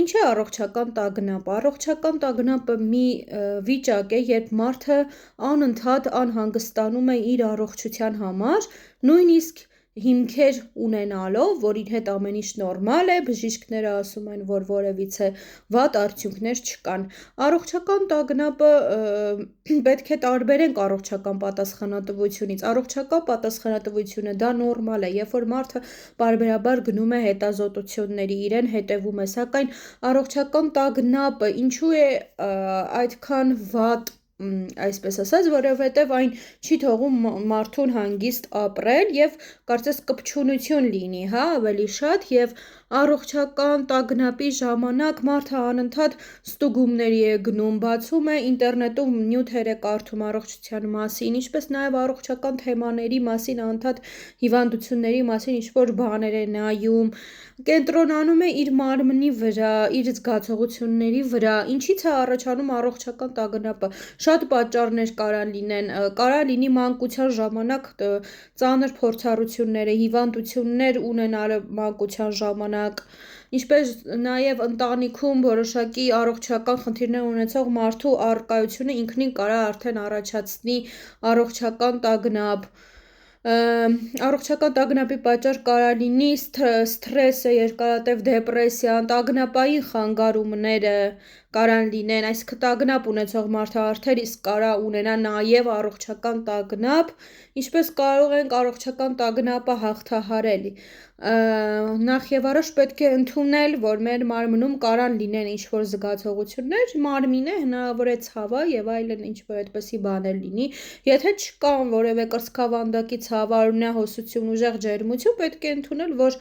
Ինչ է առողջական տագնապ։ Առողջական տագնապը մի վիճակ է, երբ մարդը անընդհատ անհանգստանում է իր առողջության համար, նույնիսկ հիմքեր ունենալով, որ իր հետ ամեն ինչ նորմալ է, բժիշկները ասում են, որ որևիցե վատ արդյունքներ չկան։ Առողջական տագնապը պետք է տարբերենք առողջական պատասխանատվությունից։ Առողջական պատասխանատվությունը դա նորմալ է, երբ որ մարդը պարբերաբար գնում է հետազոտությունների, իրեն հետևում է, սակայն առողջական տագնապը ինչու է այդքան վատ, այսպես ասած, որովհետև այն չի թողում մարդուն հանգիստ ապրել եւ կարծես կպչունություն լինի, հա, ավելի շատ եւ առողջական տագնապի ժամանակ մարդը անընդհատ ստուգումների է գնում, բացում է ինտերնետում նյութեր է կարդում առողջության մասին, ինչպես նաեւ առողջական թեմաների մասին անընդհատ հիվանդությունների մասին ինչ-որ բաներ է նայում, կենտրոնանում է իր մարմնի վրա, իր զգացողությունների վրա, ինչից է առաջանում առողջական տագնապը։ Շատ պատճառներ կարա լինի մանկության ժամանակ ծանր փորձառությունները, հիվանդություններ ունենալը մանկության ժամանակ, ինչպես նաև ընտանիքում որոշակի առողջական խնդիրներ ունեցող մարդու առկայությունը ինքնին կարա արդեն առաջացնի առողջական տագնապ։ Առողջական տագնապի պատճառ կարա լինի սթրեսը, երկարատև դեպրեսիան, տագնապային խանգարումները կարան լինեն, այսինքն տագնապ ունեցող մարդը արդեն իսկ կարա ունենա նաև առողջական տագնապ, ինչպես կարող ենք առողջական տագնապը հաղթահարել։ Նախ եւ առաջ պետք է ընդունել, որ մեր մարմնում կարան լինեն ինչ-որ զգացողություններ, մարմին է, հնարավոր է ցավա եւ այլն ինչ-որ այդպիսի բաներ լինի։ Եթե չկան որևէ կրծքավանդակի ցավ, արյունահոսություն, ուժեղ ջերմություն, պետք է ընդունել, որ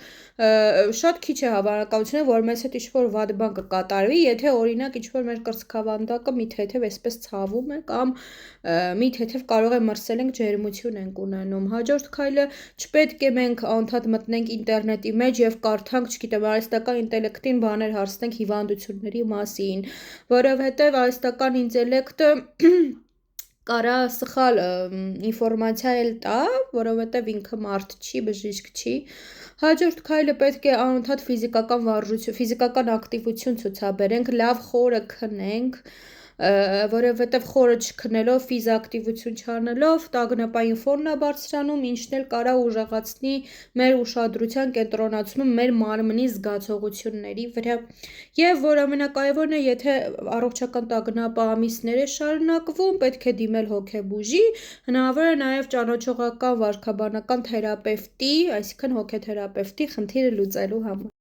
շատ քիչ է հավանականությունը, որ մեզ հետ ինչ-որ վատ բան կկատարվի, եթե օրինակ ինչ-որ մեր կրծքավանդակը մի թեթև այսպես ցավում է կամ մի թեթև կարող է մրսել ենք, ջերմություն ենք ունենում։ Հաջորդ քայլը չպետք է մենք անդադ մտնենք ինտերնետի մեջ եւ կարդանք, չգիտեմ, արհեստական ինտելեկտին բաներ հարցնենք հիվանդությունների մասին, որովհետեւ արհեստական ինտելեկտը կարա սխալ ինֆորմացիա էլ տա, որովհետև ինքը մարդ չի, բժիշկ չի։ Հաջորդ քայլը պետք է անընդհատ ֆիզիկական վարժություն, ֆիզիկական ակտիվություն ցուցաբերենք, լավ խորը քնենք, որովհետև խորը չքնելով, ֆիզակտիվություն չանելով, տագնապային ֆոնն է բարձրանում, ինչն էլ կարա ուժեղացնի մեր ուշադրության կենտրոնացումը մեր մարմնի զգացողությունների վրա։ Եվ որ ամենակարևորն է, եթե առողջական տագնապը ամիսներ է շարունակվում, պետք է դիմել հոգեբուժի, հնարավոր է նաև ճանաչողական վարքաբանական թերապևտի, այսինքն հոգեթերապևտի խնդիրը լուծելու համար։